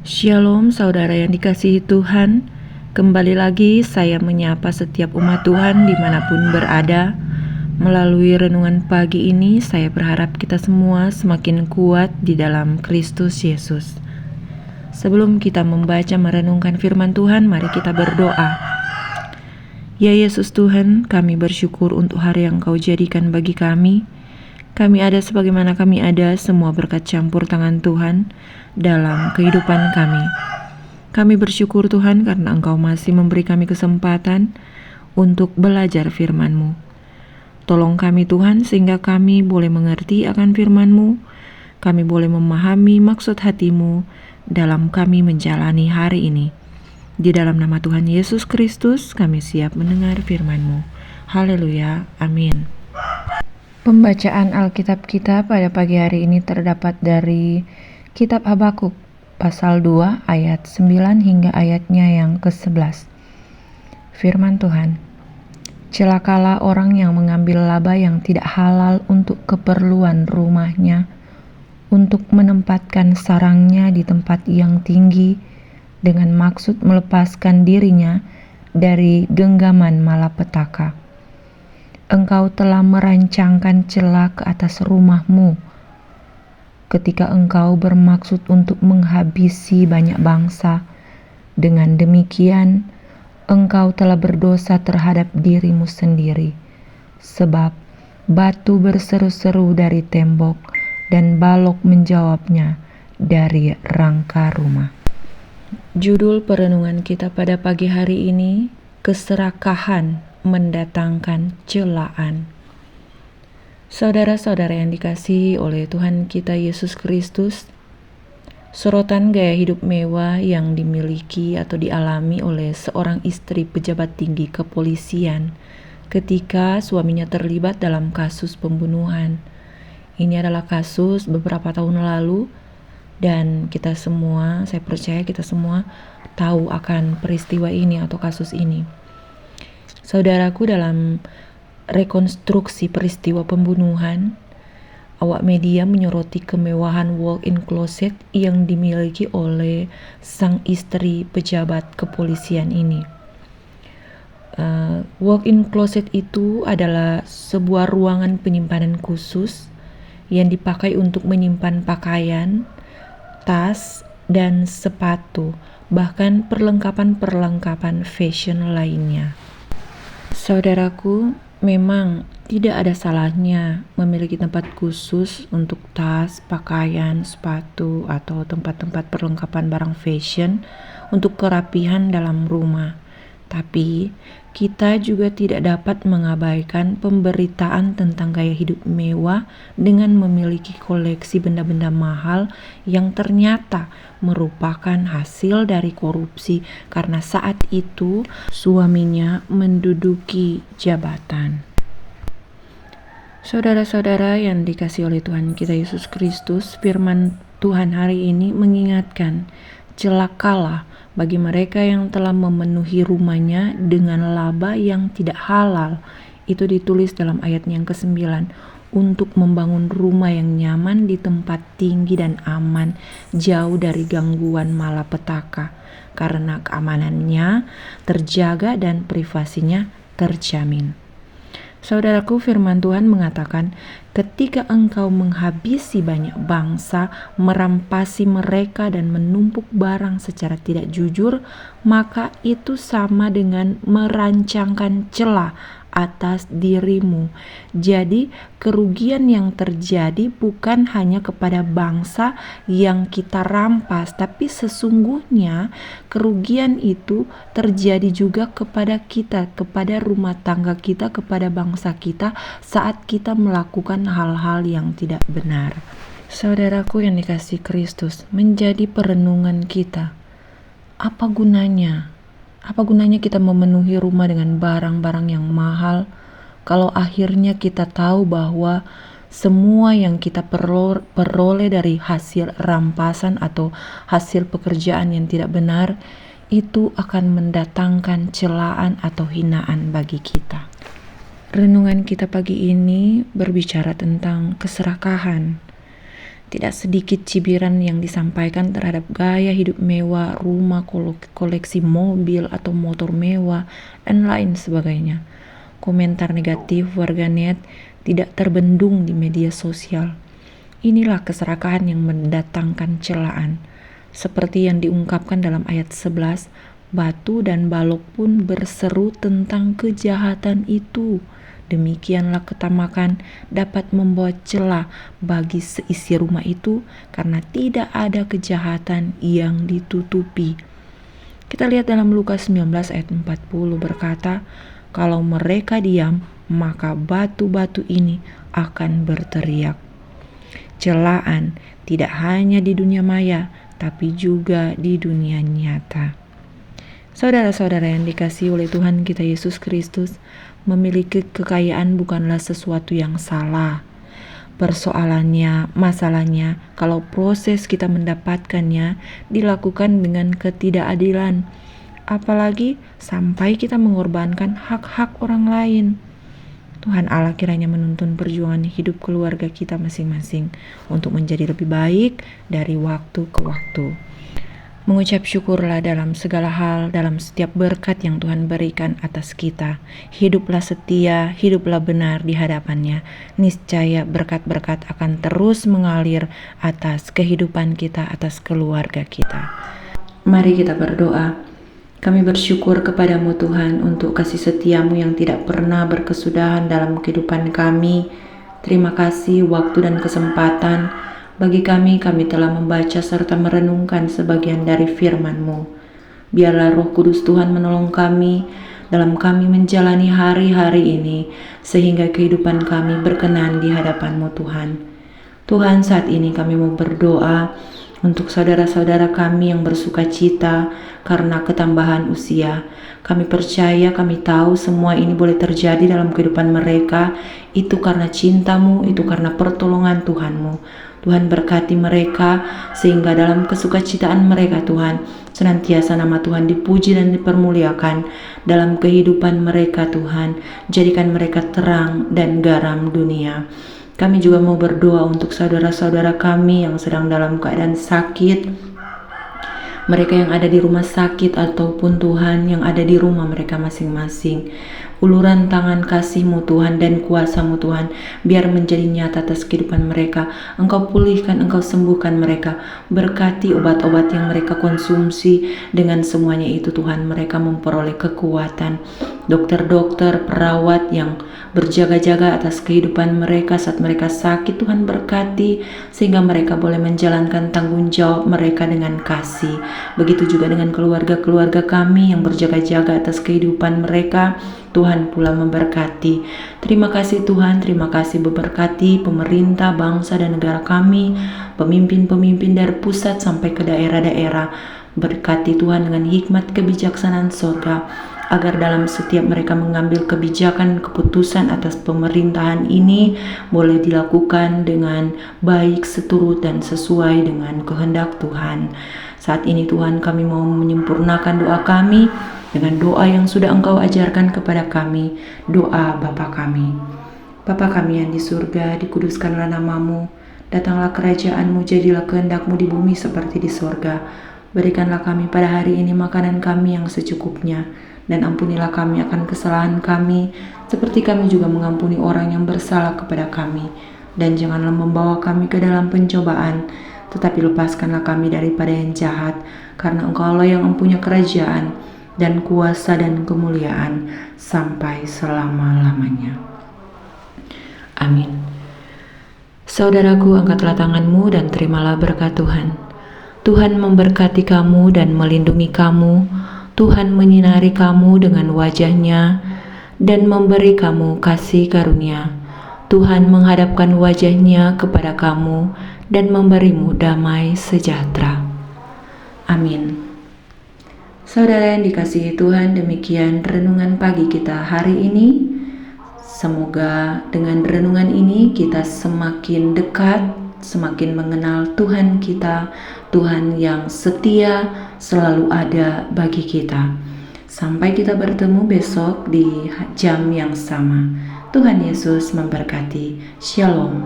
Shalom saudara yang dikasihi Tuhan. Kembali lagi saya menyapa setiap umat Tuhan dimanapun berada. Melalui renungan pagi ini saya berharap kita semua semakin kuat di dalam Kristus Yesus. Sebelum kita membaca merenungkan firman Tuhan, mari kita berdoa. Ya Yesus Tuhan, kami bersyukur untuk hari yang Kau jadikan bagi kami. Kami ada sebagaimana kami ada, semua berkat campur tangan Tuhan dalam kehidupan kami. Kami bersyukur Tuhan karena Engkau masih memberi kami kesempatan untuk belajar firman-Mu. Tolong kami Tuhan sehingga kami boleh mengerti akan firman-Mu, kami boleh memahami maksud hati-Mu dalam kami menjalani hari ini. Di dalam nama Tuhan Yesus Kristus kami siap mendengar firman-Mu. Haleluya, amin. Pembacaan Alkitab kita pada pagi hari ini terdapat dari Kitab Habakuk pasal 2 ayat 9 hingga ayatnya yang ke-11. Firman Tuhan, celakalah orang yang mengambil laba yang tidak halal untuk keperluan rumahnya, untuk menempatkan sarangnya di tempat yang tinggi dengan maksud melepaskan dirinya dari genggaman malapetaka. Engkau telah merancangkan celah ke atas rumahmu ketika engkau bermaksud untuk menghabisi banyak bangsa. Dengan demikian, engkau telah berdosa terhadap dirimu sendiri, sebab batu berseru-seru dari tembok dan balok menjawabnya dari rangka rumah. Judul perenungan kita pada pagi hari ini, keserakahan mendatangkan celaan. Saudara-saudara yang dikasihi oleh Tuhan kita Yesus Kristus, sorotan gaya hidup mewah yang dimiliki atau dialami oleh seorang istri pejabat tinggi kepolisian ketika suaminya terlibat dalam kasus pembunuhan. Ini adalah kasus beberapa tahun lalu dan kita semua, saya percaya kita semua tahu akan peristiwa ini atau kasus ini. Saudaraku, dalam rekonstruksi peristiwa pembunuhan, awak media menyoroti kemewahan walk-in closet yang dimiliki oleh sang istri pejabat kepolisian ini. Walk-in closet itu adalah sebuah ruangan penyimpanan khusus yang dipakai untuk menyimpan pakaian, tas, dan sepatu, bahkan perlengkapan-perlengkapan fashion lainnya. Saudaraku, memang tidak ada salahnya memiliki tempat khusus untuk tas, pakaian, sepatu, atau tempat-tempat perlengkapan barang fashion untuk kerapihan dalam rumah. Tapi, kita juga tidak dapat mengabaikan pemberitaan tentang gaya hidup mewah dengan memiliki koleksi benda-benda mahal yang ternyata merupakan hasil dari korupsi karena saat itu suaminya menduduki jabatan. Saudara-saudara yang dikasihi oleh Tuhan kita Yesus Kristus, firman Tuhan hari ini mengingatkan, celakalah bagi mereka yang telah memenuhi rumahnya dengan laba yang tidak halal. Itu ditulis dalam ayat yang ke-9, untuk membangun rumah yang nyaman di tempat tinggi dan aman, jauh dari gangguan malapetaka, karena keamanannya terjaga dan privasinya terjamin. Saudaraku, firman Tuhan mengatakan, ketika engkau menghabisi banyak bangsa, merampasi mereka dan menumpuk barang secara tidak jujur, maka itu sama dengan merancangkan celah atas dirimu. Jadi kerugian yang terjadi bukan hanya kepada bangsa yang kita rampas, tapi sesungguhnya kerugian itu terjadi juga kepada kita, kepada rumah tangga kita, kepada bangsa kita saat kita melakukan hal-hal yang tidak benar. Saudaraku yang dikasihi Kristus, menjadi perenungan kita, apa gunanya kita memenuhi rumah dengan barang-barang yang mahal kalau akhirnya kita tahu bahwa semua yang kita peroleh dari hasil rampasan atau hasil pekerjaan yang tidak benar itu akan mendatangkan celaan atau hinaan bagi kita. Renungan kita pagi ini berbicara tentang keserakahan. Tidak sedikit cibiran yang disampaikan terhadap gaya hidup mewah, rumah, koleksi mobil atau motor mewah, dan lain sebagainya. Komentar negatif warganet tidak terbendung di media sosial. Inilah keserakahan yang mendatangkan celaan. Seperti yang diungkapkan dalam ayat 11, batu dan balok pun berseru tentang kejahatan itu. Demikianlah ketamakan dapat membawa celah bagi seisi rumah itu karena tidak ada kejahatan yang ditutupi. Kita lihat dalam Lukas 19 ayat 40 berkata, kalau mereka diam, maka batu-batu ini akan berteriak. Celaan tidak hanya di dunia maya, tapi juga di dunia nyata. Saudara-saudara yang dikasihi oleh Tuhan kita Yesus Kristus, memiliki kekayaan bukanlah sesuatu yang salah. Persoalannya, masalahnya, kalau proses kita mendapatkannya dilakukan dengan ketidakadilan, apalagi sampai kita mengorbankan hak-hak orang lain. Tuhan Allah kiranya menuntun perjuangan hidup keluarga kita masing-masing untuk menjadi lebih baik dari waktu ke waktu. Mengucap syukurlah dalam segala hal, dalam setiap berkat yang Tuhan berikan atas kita. Hiduplah setia, hiduplah benar di hadapannya. Niscaya berkat-berkat akan terus mengalir atas kehidupan kita, atas keluarga kita. Mari kita berdoa. Kami bersyukur kepadamu Tuhan untuk kasih setiamu yang tidak pernah berkesudahan dalam kehidupan kami. Terima kasih waktu dan kesempatan bagi kami telah membaca serta merenungkan sebagian dari firman-Mu. Biarlah Roh Kudus Tuhan menolong kami dalam kami menjalani hari-hari ini, sehingga kehidupan kami berkenan di hadapan-Mu Tuhan. Tuhan, saat ini kami mau berdoa untuk saudara-saudara kami yang bersuka cita karena ketambahan usia. Kami percaya, kami tahu semua ini boleh terjadi dalam kehidupan mereka. Itu karena cinta-Mu, itu karena pertolongan Tuhan-Mu. Tuhan berkati mereka sehingga dalam kesukacitaan mereka Tuhan, senantiasa nama Tuhan dipuji dan dipermuliakan dalam kehidupan mereka Tuhan. Jadikan mereka terang dan garam dunia. Kami juga mau berdoa untuk saudara-saudara kami yang sedang dalam keadaan sakit, mereka yang ada di rumah sakit ataupun Tuhan yang ada di rumah mereka masing-masing. Uluran tangan kasih-Mu Tuhan dan kuasa-Mu Tuhan biar menjadi nyata atas kehidupan mereka. Engkau pulihkan, Engkau sembuhkan mereka. Berkati obat-obat yang mereka konsumsi. Dengan semuanya itu Tuhan, mereka memperoleh kekuatan. Dokter-dokter, perawat yang berjaga-jaga atas kehidupan mereka saat mereka sakit, Tuhan berkati sehingga mereka boleh menjalankan tanggung jawab mereka dengan kasih. Begitu juga dengan keluarga-keluarga kami yang berjaga-jaga atas kehidupan mereka, Tuhan pula memberkati. Terima kasih Tuhan, terima kasih memberkati pemerintah, bangsa dan negara kami, pemimpin-pemimpin dari pusat sampai ke daerah-daerah. Berkati Tuhan dengan hikmat kebijaksanaan surga, agar dalam setiap mereka mengambil kebijakan, keputusan atas pemerintahan ini boleh dilakukan dengan baik, seturut dan sesuai dengan kehendak Tuhan. Saat ini Tuhan, kami mau menyempurnakan doa kami dengan doa yang sudah Engkau ajarkan kepada kami, doa Bapa kami. Bapa kami yang di surga, dikuduskanlah nama-Mu, datanglah kerajaan-Mu, jadilah kehendak-Mu di bumi seperti di surga. Berikanlah kami pada hari ini makanan kami yang secukupnya, dan ampunilah kami akan kesalahan kami, seperti kami juga mengampuni orang yang bersalah kepada kami. Dan janganlah membawa kami ke dalam pencobaan, tetapi lepaskanlah kami daripada yang jahat, karena Engkau-lah yang mempunyai kerajaan, dan kuasa dan kemuliaan sampai selama-lamanya. Amin. Saudaraku, angkatlah tanganmu dan terimalah berkat Tuhan. Tuhan memberkati kamu dan melindungi kamu. Tuhan menyinari kamu dengan wajah-Nya dan memberi kamu kasih karunia. Tuhan menghadapkan wajah-Nya kepada kamu dan memberimu damai sejahtera. Amin. Saudara yang dikasihi Tuhan, demikian renungan pagi kita hari ini. Semoga dengan renungan ini kita semakin dekat, semakin mengenal Tuhan kita, Tuhan yang setia selalu ada bagi kita. Sampai kita bertemu besok di jam yang sama. Tuhan Yesus memberkati. Shalom.